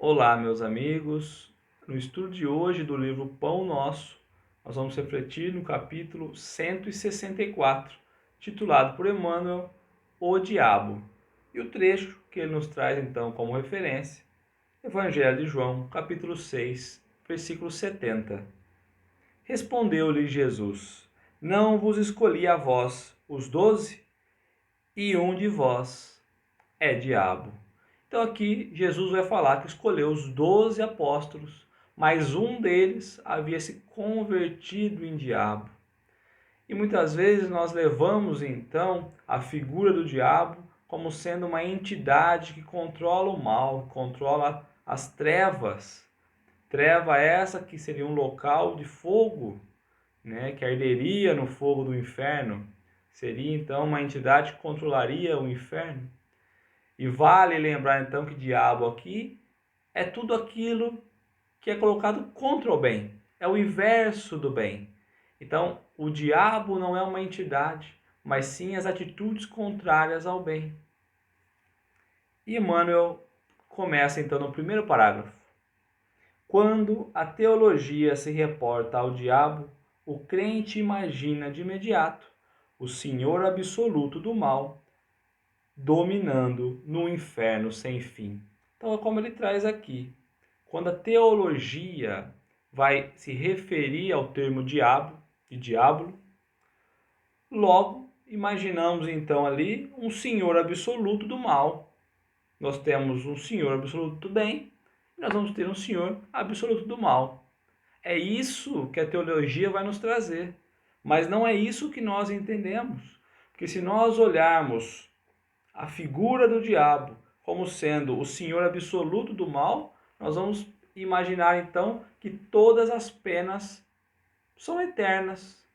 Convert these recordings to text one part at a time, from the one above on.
Olá, meus amigos. No estudo de hoje do livro Pão Nosso, nós vamos refletir no capítulo 164, titulado por Emmanuel, O Diabo. E o trecho que ele nos traz então como referência, Evangelho de João, capítulo 6, versículo 70. Respondeu-lhe Jesus: Não vos escolhi a vós, os 12, e um de vós é diabo. Então aqui Jesus vai falar que escolheu os 12 apóstolos, mas um deles havia se convertido em diabo. E muitas vezes nós levamos então a figura do diabo como sendo uma entidade que controla o mal, controla as trevas. Treva essa que seria um local de fogo, né, que arderia no fogo do inferno. Seria então uma entidade que controlaria o inferno. E vale lembrar então que diabo aqui é tudo aquilo que é colocado contra o bem. É o inverso do bem. Então, o diabo não é uma entidade, mas sim as atitudes contrárias ao bem. E Emmanuel começa então no primeiro parágrafo. Quando a teologia se reporta ao diabo, o crente imagina de imediato o senhor absoluto do mal, dominando no inferno sem fim. Então é como ele traz aqui. Quando a teologia vai se referir ao termo diabo e diabo, logo imaginamos então ali um senhor absoluto do mal. Nós temos um senhor absoluto do bem e nós vamos ter um senhor absoluto do mal. É isso que a teologia vai nos trazer. Mas não é isso que nós entendemos. Porque se nós olharmos a figura do diabo como sendo o senhor absoluto do mal, nós vamos imaginar então que todas as penas são eternas.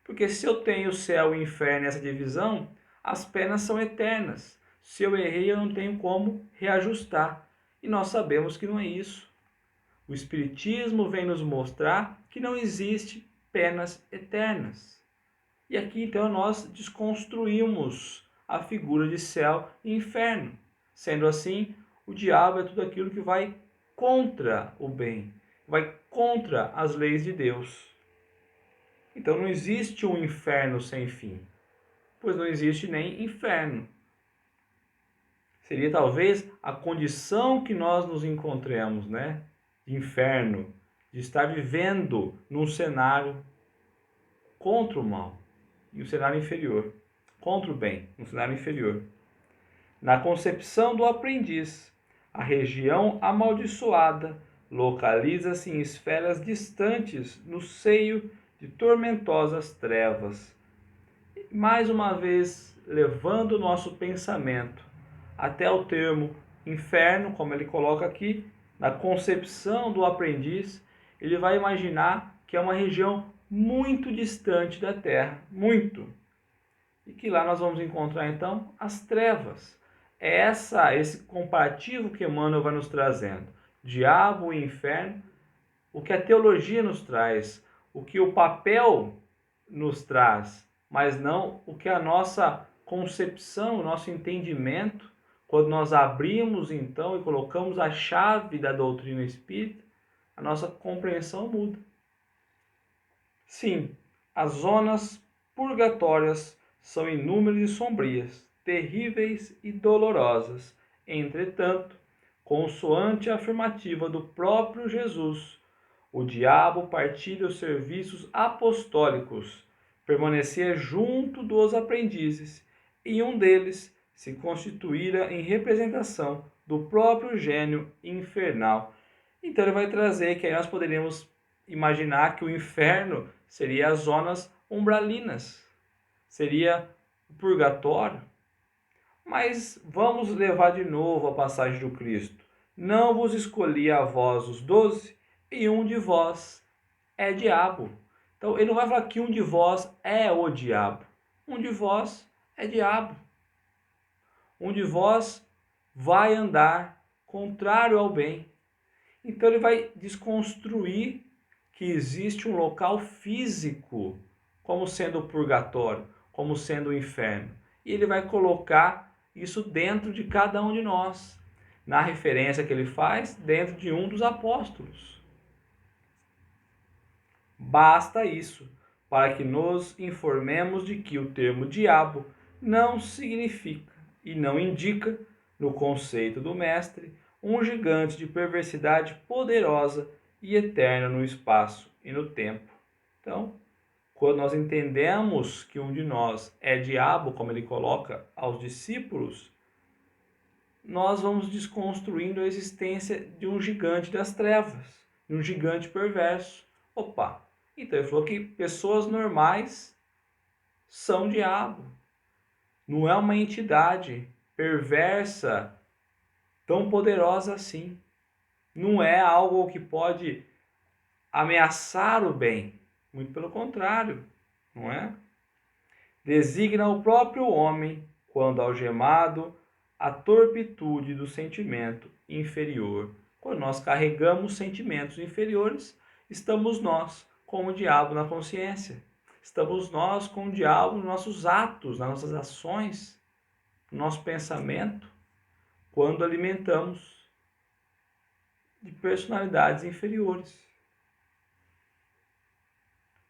Porque se eu tenho o céu e o inferno nessa divisão, as penas são eternas. Se eu errei, eu não tenho como reajustar. E nós sabemos que não é isso. O Espiritismo vem nos mostrar que não existe penas eternas. E aqui então nós desconstruímos a figura de céu e inferno. Sendo assim, o diabo é tudo aquilo que vai contra o bem, vai contra as leis de Deus. Então não existe um inferno sem fim, pois não existe nem inferno. Seria talvez a condição que nós nos encontremos, né? De inferno, de estar vivendo num cenário contra o mal, e o cenário inferior, contra o bem, um cenário inferior. Na concepção do aprendiz, a região amaldiçoada localiza-se em esferas distantes no seio de tormentosas trevas. Mais uma vez, levando o nosso pensamento até o termo inferno, como ele coloca aqui, na concepção do aprendiz, ele vai imaginar que é uma região muito distante da Terra, muito. E que lá nós vamos encontrar então as trevas. É esse comparativo que Emmanuel vai nos trazendo. Diabo e inferno, o que a teologia nos traz, o que o papel nos traz, mas não o que a nossa concepção, o nosso entendimento, quando nós abrimos então e colocamos a chave da doutrina espírita, a nossa compreensão muda. Sim, as zonas purgatórias são inúmeras e sombrias, terríveis e dolorosas. Entretanto, consoante a afirmativa do próprio Jesus, o diabo partilha os serviços apostólicos, permanecia junto dos aprendizes, e um deles se constituíra em representação do próprio gênio infernal. Então ele vai trazer que aí nós poderíamos imaginar que o inferno seria as zonas umbralinas, seria o purgatório. Mas vamos levar de novo a passagem do Cristo. Não vos escolhi a vós os 12, e um de vós é diabo. Então ele não vai falar que um de vós é o diabo. Um de vós é diabo. Um de vós vai andar contrário ao bem. Então ele vai desconstruir que existe um local físico como sendo o purgatório, como sendo o inferno. E ele vai colocar isso dentro de cada um de nós. na referência que ele faz dentro de um dos apóstolos. Basta isso para que nos informemos de que o termo diabo não significa e não indica, no conceito do mestre, um gigante de perversidade poderosa e eterna no espaço e no tempo. Então, quando nós entendemos que um de nós é diabo, como ele coloca aos discípulos, nós vamos desconstruindo a existência de um gigante das trevas, de um gigante perverso. Opa, então ele falou que pessoas normais são diabo. Não é uma entidade perversa tão poderosa assim. Não é algo que pode ameaçar o bem. Muito pelo contrário, não é? Designa o próprio homem, quando algemado, a torpitude do sentimento inferior. Quando nós carregamos sentimentos inferiores, estamos nós com o diabo na consciência. Estamos nós com o diabo nos nossos atos, nas nossas ações, no nosso pensamento, quando alimentamos de personalidades inferiores.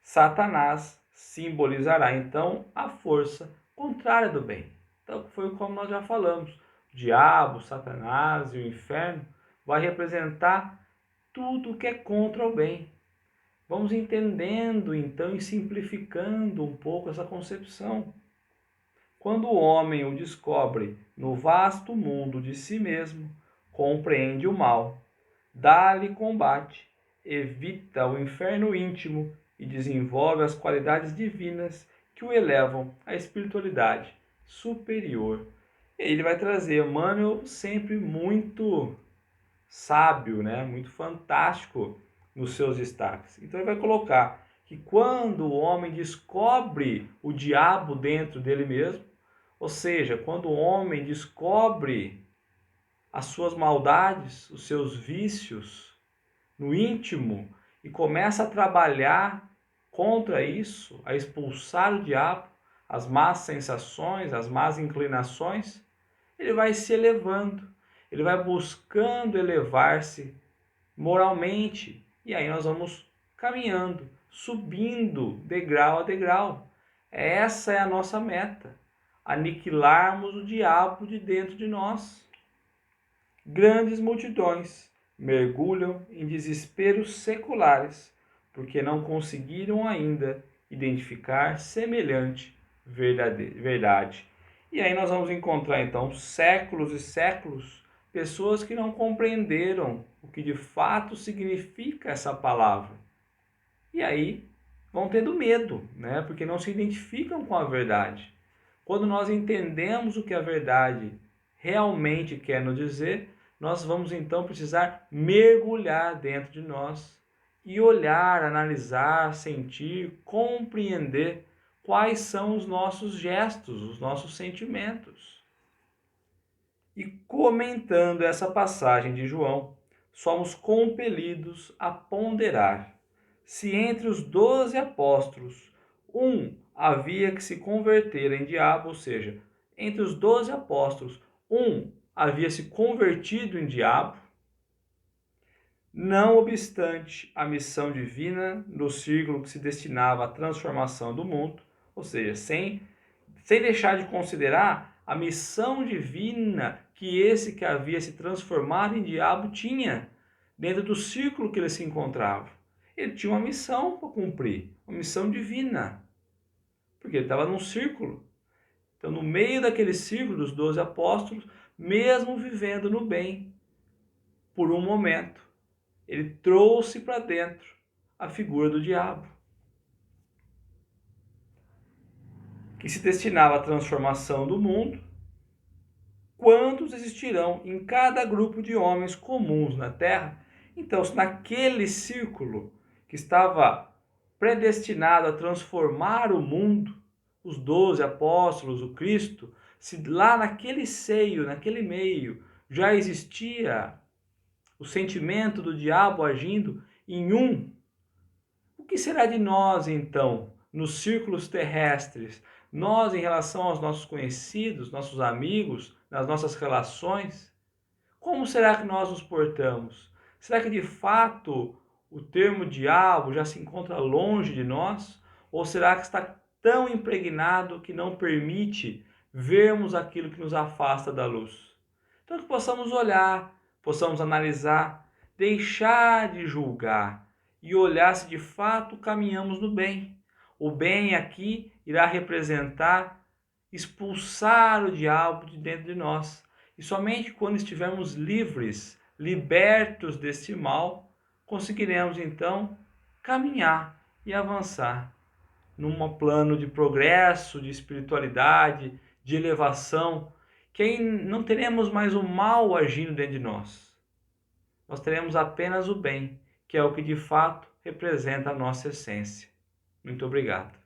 Satanás simbolizará então a força contrária do bem. Então foi como nós já falamos. O diabo, Satanás e o inferno vai representar tudo que é contra o bem. Vamos entendendo então e simplificando um pouco essa concepção. Quando o homem o descobre no vasto mundo de si mesmo, compreende o mal, dá-lhe combate, evita o inferno íntimo e desenvolve as qualidades divinas que o elevam à espiritualidade superior. Ele vai trazer Emmanuel sempre muito sábio, né? Muito fantástico nos seus destaques. Então ele vai colocar que quando o homem descobre o diabo dentro dele mesmo, ou seja, quando o homem descobre as suas maldades, os seus vícios no íntimo e começa a trabalhar contra isso, a expulsar o diabo, as más sensações, as más inclinações, ele vai se elevando, ele vai buscando elevar-se moralmente. E aí nós vamos caminhando, subindo degrau a degrau. Essa é a nossa meta, aniquilarmos o diabo de dentro de nós. Grandes multidões mergulham em desesperos seculares, porque não conseguiram ainda identificar semelhante verdade. E aí nós vamos encontrar então séculos e séculos pessoas que não compreenderam o que de fato significa essa palavra. E aí vão tendo medo, né? Porque não se identificam com a verdade. Quando nós entendemos o que a verdade realmente quer nos dizer, nós vamos então precisar mergulhar dentro de nós e olhar, analisar, sentir, compreender quais são os nossos gestos, os nossos sentimentos. E comentando essa passagem de João, somos compelidos a ponderar se entre os 12 apóstolos um havia que se converter em diabo, ou seja, entre os 12 apóstolos um havia se convertido em diabo, não obstante a missão divina no círculo que se destinava à transformação do mundo, ou seja, sem deixar de considerar a missão divina que esse que havia se transformado em diabo tinha dentro do círculo que ele se encontrava. Ele tinha uma missão para cumprir, uma missão divina, porque ele estava num círculo. Então, no meio daquele círculo dos 12 apóstolos, mesmo vivendo no bem, por um momento, ele trouxe para dentro a figura do diabo, que se destinava à transformação do mundo. Quantos existirão em cada grupo de homens comuns na Terra? Então, se naquele círculo que estava predestinado a transformar o mundo, os 12 apóstolos, o Cristo, se lá naquele seio, naquele meio, já existia o sentimento do diabo agindo em um, o que será de nós então, nos círculos terrestres? Nós, em relação aos nossos conhecidos, nossos amigos, nas nossas relações, Como será que nós nos portamos? Será que de fato o termo diabo já se encontra longe de nós? Ou será que está tão impregnado que não permite vermos aquilo que nos afasta da luz? Então que possamos olhar, possamos analisar, deixar de julgar e olhar se de fato caminhamos no bem. O bem aqui irá representar expulsar o diabo de dentro de nós. E somente quando estivermos livres, libertos desse mal, conseguiremos então caminhar e avançar num plano de progresso, de espiritualidade, de elevação, que aí não teremos mais o mal agindo dentro de nós. Nós teremos apenas o bem, que é o que de fato representa a nossa essência. Muito obrigado.